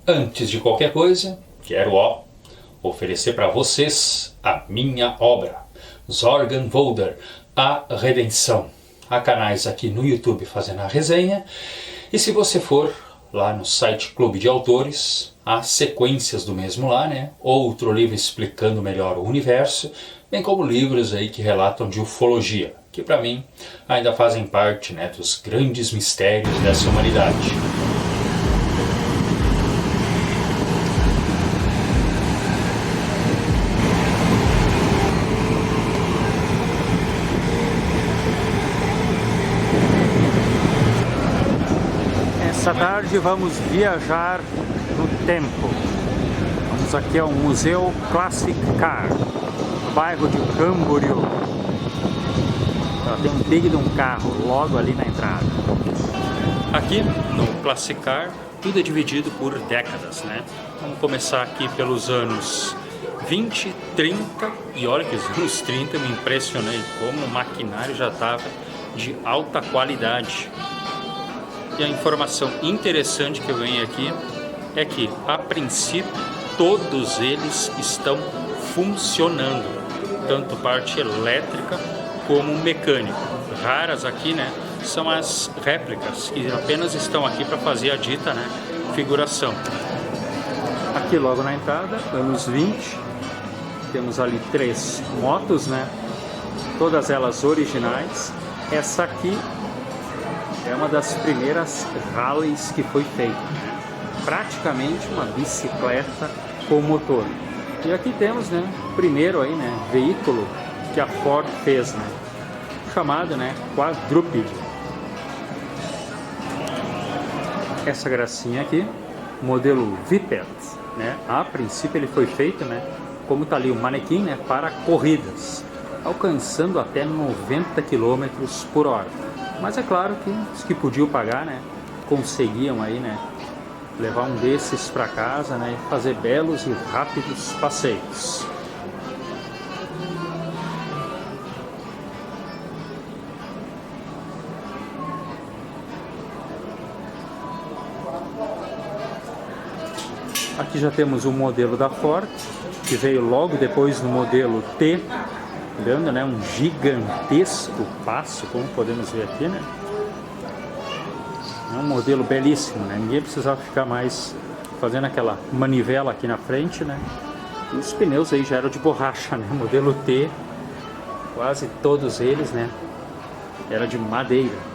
Antes de qualquer coisa, quero oferecer para vocês a minha obra, Zorgenwälder, A Redenção. Há canais aqui no YouTube fazendo a resenha, e se você for lá no site Clube de Autores, há sequências do mesmo lá, né? Outro livro explicando melhor o universo, bem como livros aí que relatam de ufologia, que para mim ainda fazem parte, né, dos grandes mistérios dessa humanidade. Essa tarde vamos viajar no tempo. Vamos aqui ao Museu Classic Car, no bairro de Camboriú. Tem um big de um carro logo ali na entrada. Aqui no Classic Car tudo é dividido por décadas, né? Vamos começar aqui pelos anos 20, 30, e olha que os anos 30 me impressionei como o maquinário já estava de alta qualidade. E a informação interessante que eu ganhei aqui é que, a princípio, todos eles estão funcionando, tanto parte elétrica como mecânica. Raras aqui, né, são as réplicas, que apenas estão aqui para fazer a dita, né, figuração. Aqui logo na entrada, anos 20, temos ali 3 motos, né, todas elas originais. Essa aqui é uma das primeiras rallies que foi feita, né? Praticamente uma bicicleta com motor. E aqui temos, né, o primeiro aí, né, veículo que a Ford fez, né, chamado, né, quadrúpede. Essa gracinha aqui, modelo Whippet, né? A princípio ele foi feito, né, como tá ali o manequim, né, para corridas, alcançando até 90 km por hora. Mas é claro que os que podiam pagar, né, conseguiam aí, né, levar um desses para casa, né, e fazer belos e rápidos passeios. Aqui já temos o modelo da Ford, que veio logo depois do modelo T, dando, né, um gigantesco passo, como podemos ver aqui, né? É um modelo belíssimo, né? Ninguém precisava ficar mais fazendo aquela manivela aqui na frente, né? E os pneus aí já eram de borracha, né? Modelo T, quase todos eles, né, era de madeira.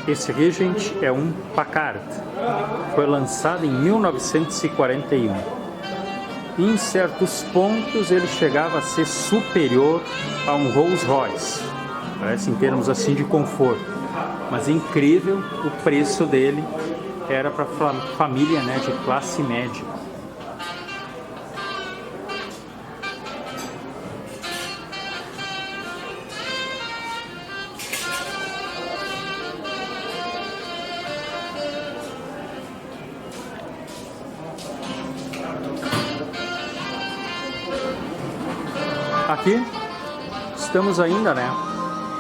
Esse aqui, gente, é um Packard. Foi lançado em 1941. Em certos pontos ele chegava a ser superior a um Rolls Royce, parece, em termos assim de conforto. Mas incrível, o preço dele era para família, né, de classe média. Aqui estamos ainda, né,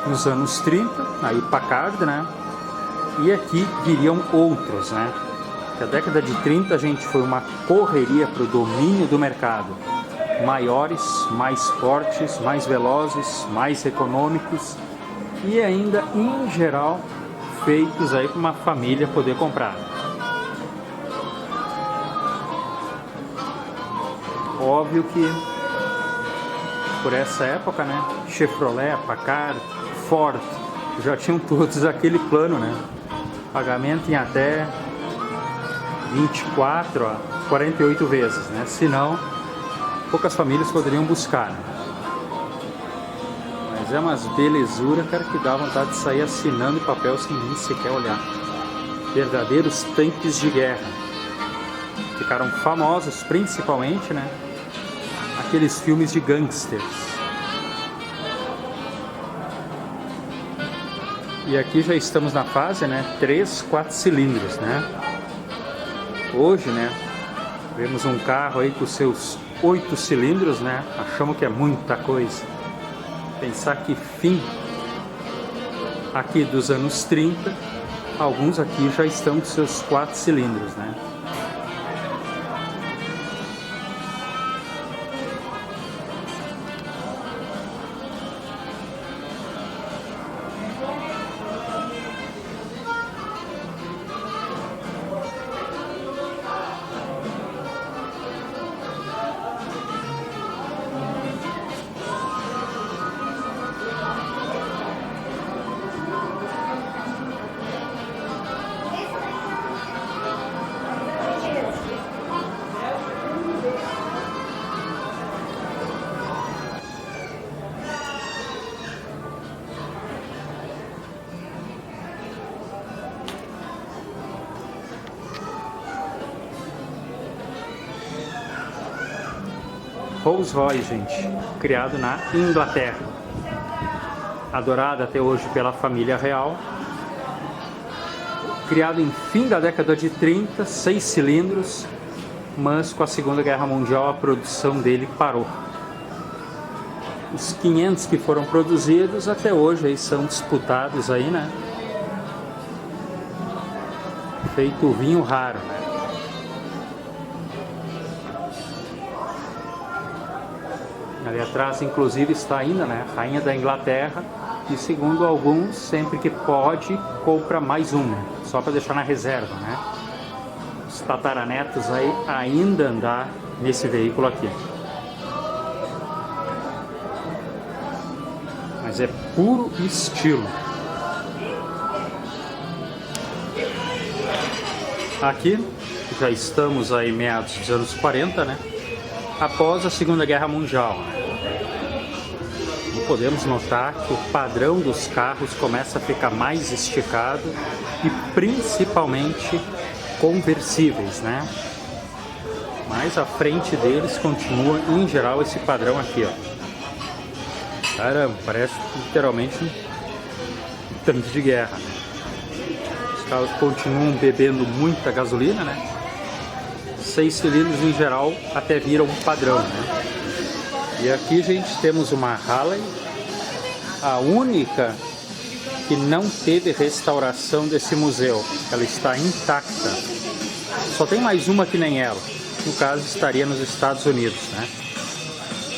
nos anos 30, aí Packard, né, e aqui viriam outros, né, que a década de 30, gente, foi uma correria para o domínio do mercado. Maiores, mais fortes, mais velozes, mais econômicos e ainda, em geral, feitos aí para uma família poder comprar. Óbvio que por essa época, né, Chevrolet, Packard, Ford já tinham todos aquele plano, né, pagamento em até 24 a 48 vezes, né, senão poucas famílias poderiam buscar, né? Mas é umas belezura, cara, que dá vontade de sair assinando papel sem nem sequer olhar. Verdadeiros tanques de guerra. Ficaram famosos principalmente, né, aqueles filmes de gangsters. E aqui já estamos na fase, né, 3, 4 cilindros, né? Hoje, né, vemos um carro aí com seus 8 cilindros, né? Achamos que é muita coisa. Pensar que fim aqui dos anos 30, alguns aqui já estão com seus 4 cilindros, né? Rolls-Royce, gente, criado na Inglaterra, adorado até hoje pela família real, criado em fim da década de 30, 6 cilindros, mas com a Segunda Guerra Mundial a produção dele parou. Os 500 que foram produzidos até hoje aí são disputados aí, né? Feito vinho raro, né? Ali atrás, inclusive, está ainda, né, a Rainha da Inglaterra, e segundo alguns, sempre que pode, compra mais um, né, só para deixar na reserva, né? Os tataranetos aí ainda andar nesse veículo aqui. Mas é puro estilo. Aqui, já estamos aí meados dos anos 40, né? Após a Segunda Guerra Mundial, né? E podemos notar que o padrão dos carros começa a ficar mais esticado e principalmente conversíveis, né? Mas a frente deles continua, em geral, esse padrão aqui, ó. Caramba, parece literalmente um tanque de guerra, né? Os carros continuam bebendo muita gasolina, né? 6 cilindros em geral até viram um padrão, né? E aqui, gente, temos uma Harley, a única que não teve restauração desse museu. Ela está intacta. Só tem mais uma que nem ela. No caso, estaria nos Estados Unidos, né?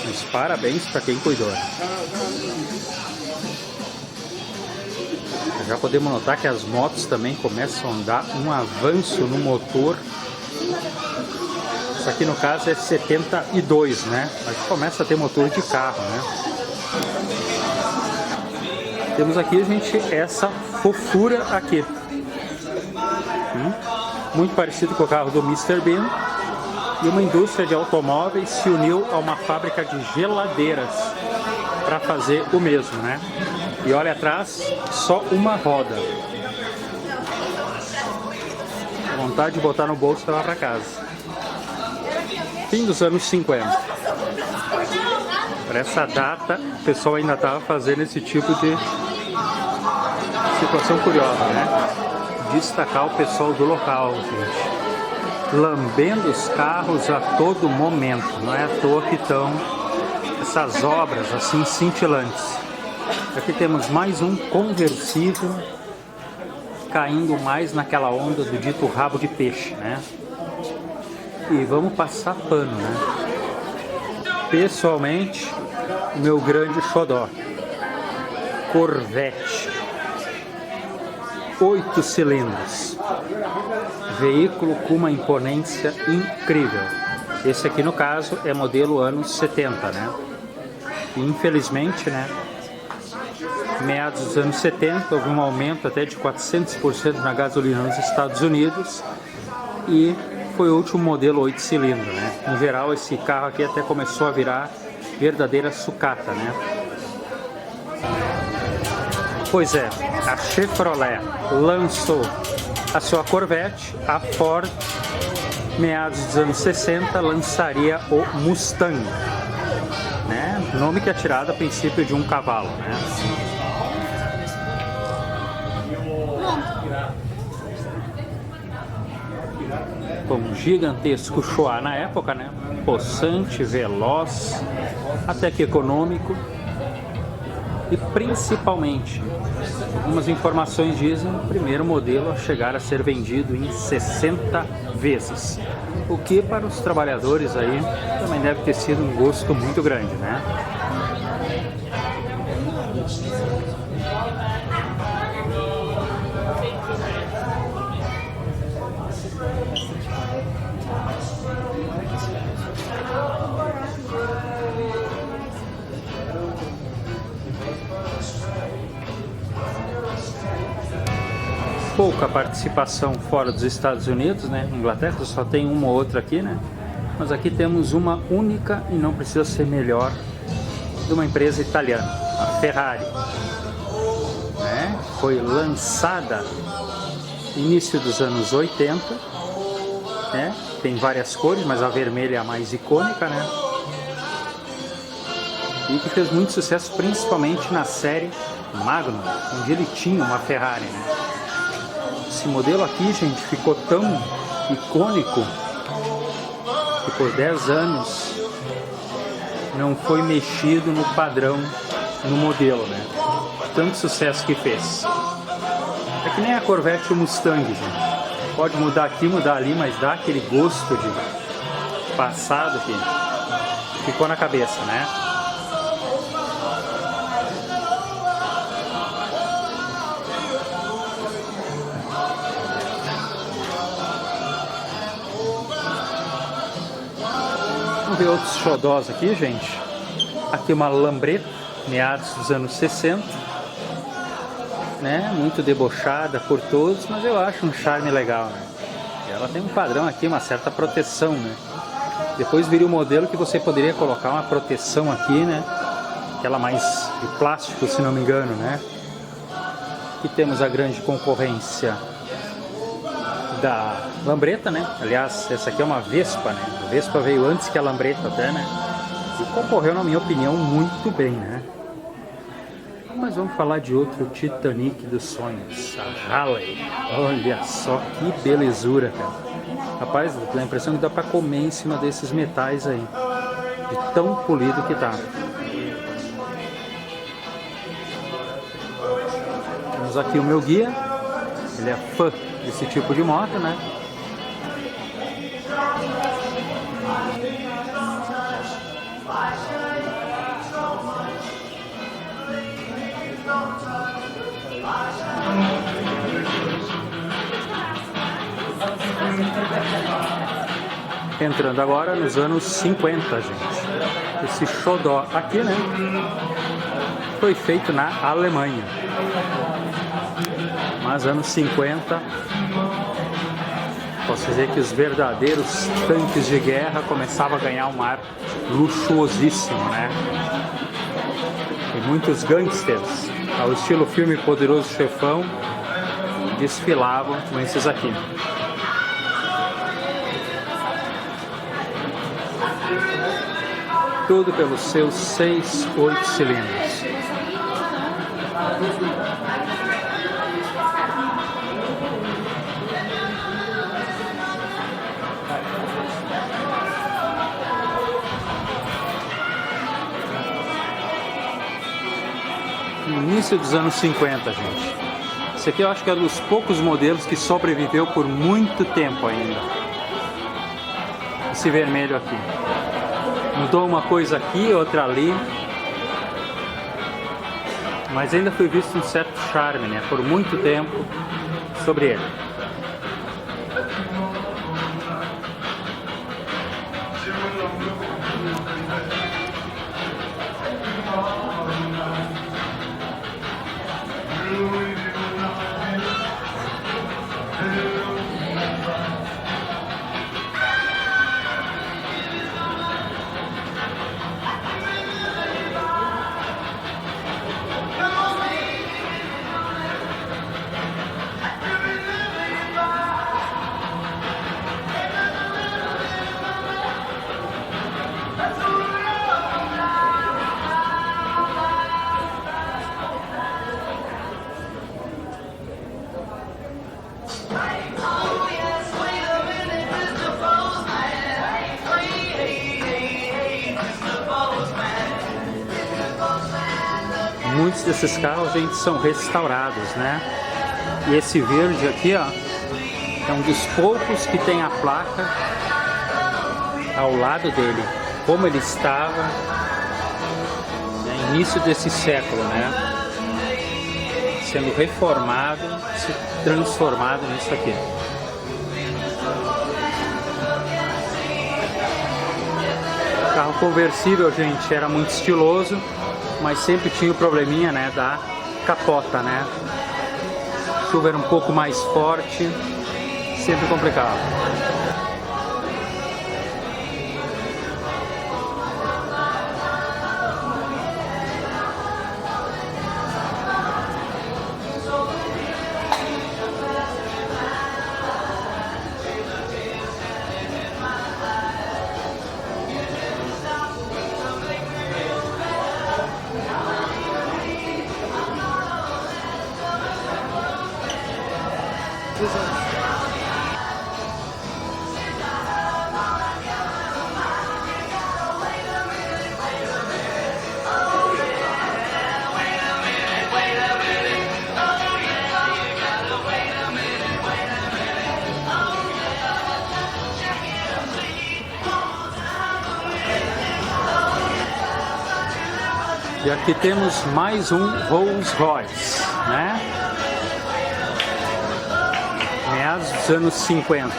Mas parabéns para quem cuidou. Já podemos notar que as motos também começam a dar um avanço no motor. Isso aqui no caso é 72, né? Mas começa a ter motor de carro, né? Temos aqui, gente, essa fofura aqui. Muito parecido com o carro do Mr. Bean. E uma indústria de automóveis se uniu a uma fábrica de geladeiras para fazer o mesmo, né? E olha atrás, só uma roda. Vontade de botar no bolso e levar para casa. Fim dos anos 50. Para essa data, o pessoal ainda estava fazendo esse tipo de situação curiosa, né? Destacar o pessoal do local, gente. Lambendo os carros a todo momento. Não é à toa que estão essas obras assim cintilantes. Aqui temos mais um conversível caindo mais naquela onda do dito rabo de peixe, né? E vamos passar pano, né? Pessoalmente, o meu grande xodó, Corvette, 8 cilindros, veículo com uma imponência incrível. Esse aqui no caso é modelo anos 70, né? E, infelizmente, né, meados dos anos 70 houve um aumento até de 400% na gasolina nos Estados Unidos e foi o último modelo 8 cilindros, né? Em geral, esse carro aqui até começou a virar verdadeira sucata, né? Pois é, a Chevrolet lançou a sua Corvette, a Ford, meados dos anos 60, lançaria o Mustang. Nome que é tirado a princípio de um cavalo, né? Com um gigantesco Showa na época, né? Possante, veloz, até que econômico. E principalmente, algumas informações dizem o primeiro modelo a chegar a ser vendido em 60 vezes. O que para os trabalhadores aí também deve ter sido um gosto muito grande, né? Pouca participação fora dos Estados Unidos, né? Inglaterra só tem uma ou outra aqui, né? Mas aqui temos uma única e não precisa ser melhor, de uma empresa italiana, a Ferrari, né? Foi lançada no início dos anos 80, né? Tem várias cores, mas a vermelha é a mais icônica, né? E que fez muito sucesso principalmente na série Magnum, onde ele tinha uma Ferrari, né? Esse modelo aqui, gente, ficou tão icônico que por 10 anos não foi mexido no padrão, no modelo, né? Tanto sucesso que fez. É que nem a Corvette e o Mustang, gente. Pode mudar aqui, mudar ali, mas dá aquele gosto de passado que ficou na cabeça, né? Vamos ver outros xodós aqui, gente. Aqui uma Lambretta, meados dos anos 60, né? Muito debochada por todos, mas eu acho um charme legal, né? Ela tem um padrão aqui, uma certa proteção, né? Depois viria o modelo que você poderia colocar uma proteção aqui, né? Aquela mais de plástico, se não me engano, né? Aqui temos a grande concorrência da Lambretta, né? Aliás, essa aqui é uma Vespa, né? A Vespa veio antes que a Lambretta até, né? E concorreu, na minha opinião, muito bem, né? Mas vamos falar de outro Titanic dos sonhos, a Harley. Olha só que belezura, cara. Rapaz, dá a impressão que dá pra comer em cima desses metais aí, de tão polido que tá. Temos aqui o meu guia, ele é fã desse tipo de moto, né? Entrando agora nos anos 50, gente. Esse xodó aqui, né? Foi feito na Alemanha. Mas anos 50, posso dizer que os verdadeiros tanques de guerra começavam a ganhar um ar luxuosíssimo, né? E muitos gangsters, ao estilo filme Poderoso Chefão, desfilavam com esses aqui. Tudo pelos seus 6, 8 cilindros. No início dos anos 50, gente. Esse aqui eu acho que é um dos poucos modelos que sobreviveu por muito tempo ainda. Esse vermelho aqui. Mudou uma coisa aqui, outra ali. Mas ainda foi visto um certo charme, né? Por muito tempo sobre ele. muitos desses carros, gente, são restaurados, né? E esse verde aqui, ó, é um dos poucos que tem a placa ao lado dele, como ele estava no início desse século, né? Sendo reformado, se transformado nisso aqui. O carro conversível, gente, era muito estiloso, mas sempre tinha o probleminha, né, da capota, né? A chuva era um pouco mais forte, sempre complicado. E aqui temos mais um Rolls Royce, né? Meados dos anos 50.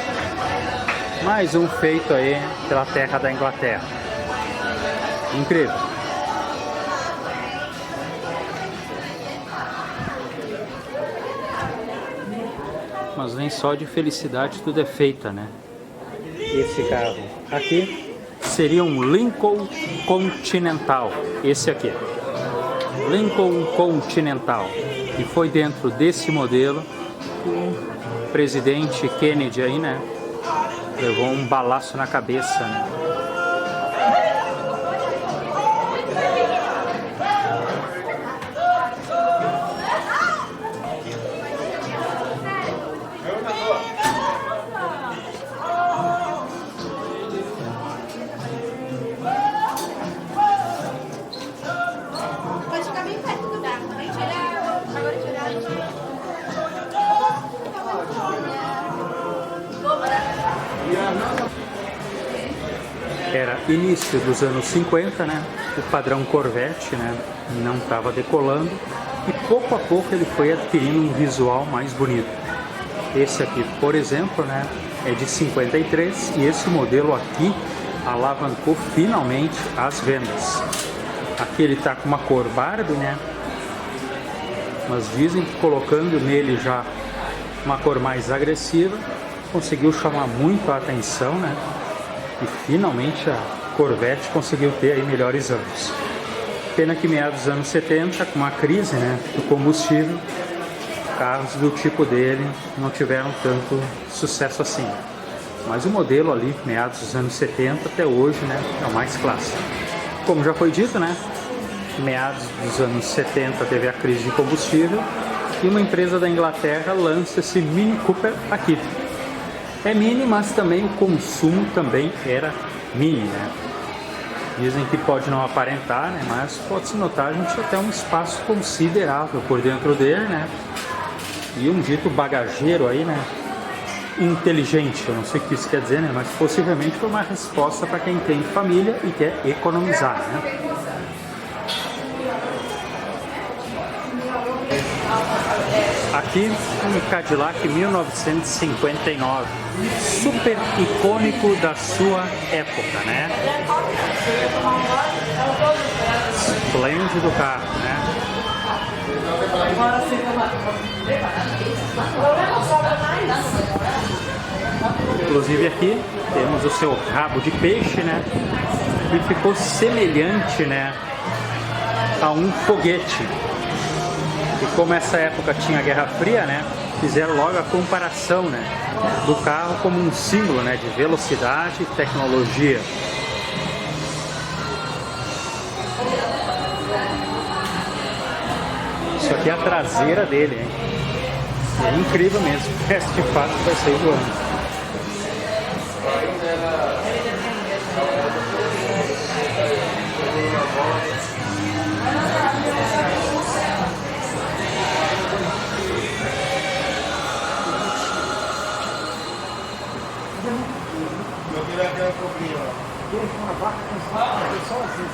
Mais um feito aí pela terra da Inglaterra. Incrível. Mas nem só de felicidade tudo é feita, né? Esse carro aqui seria um Lincoln Continental. Esse aqui. Lincoln Continental. E foi dentro desse modelo que o presidente Kennedy aí, né, levou um balaço na cabeça, né? Era início dos anos 50, né? O padrão Corvette, né, não estava decolando e pouco a pouco ele foi adquirindo um visual mais bonito. Esse aqui, por exemplo, né, é de 53 e esse modelo aqui alavancou finalmente as vendas. Aqui ele está com uma cor Barbie, né? Mas dizem que colocando nele já uma cor mais agressiva conseguiu chamar muito a atenção, né? E finalmente a Corvette conseguiu ter aí melhores anos. Pena que meados dos anos 70, com uma crise, né, do combustível, carros do tipo dele não tiveram tanto sucesso assim. Mas o modelo ali, meados dos anos 70 até hoje, né, é o mais clássico. Como já foi dito, né, meados dos anos 70 teve a crise de combustível e uma empresa da Inglaterra lança esse Mini Cooper aqui. É mini, mas também o consumo também era mini, né? Dizem que pode não aparentar, né? Mas pode-se notar, a gente até um espaço considerável por dentro dele, né? E um dito bagageiro aí, né? Inteligente, eu não sei o que isso quer dizer, né? Mas possivelmente foi uma resposta para quem tem família e quer economizar, né? Aqui um Cadillac 1959, super icônico da sua época, né? Esplêndido carro, né? Inclusive aqui temos o seu rabo de peixe, né? Que ficou semelhante, né, a um foguete. E como essa época tinha Guerra Fria, né, fizeram logo a comparação, né, do carro como um símbolo, né, de velocidade e tecnologia. Isso aqui é a traseira dele, hein? É incrível mesmo. Esse de fato vai sair voando. Eu vi aquela cobrinha lá. Uma vaca cansada, sozinha.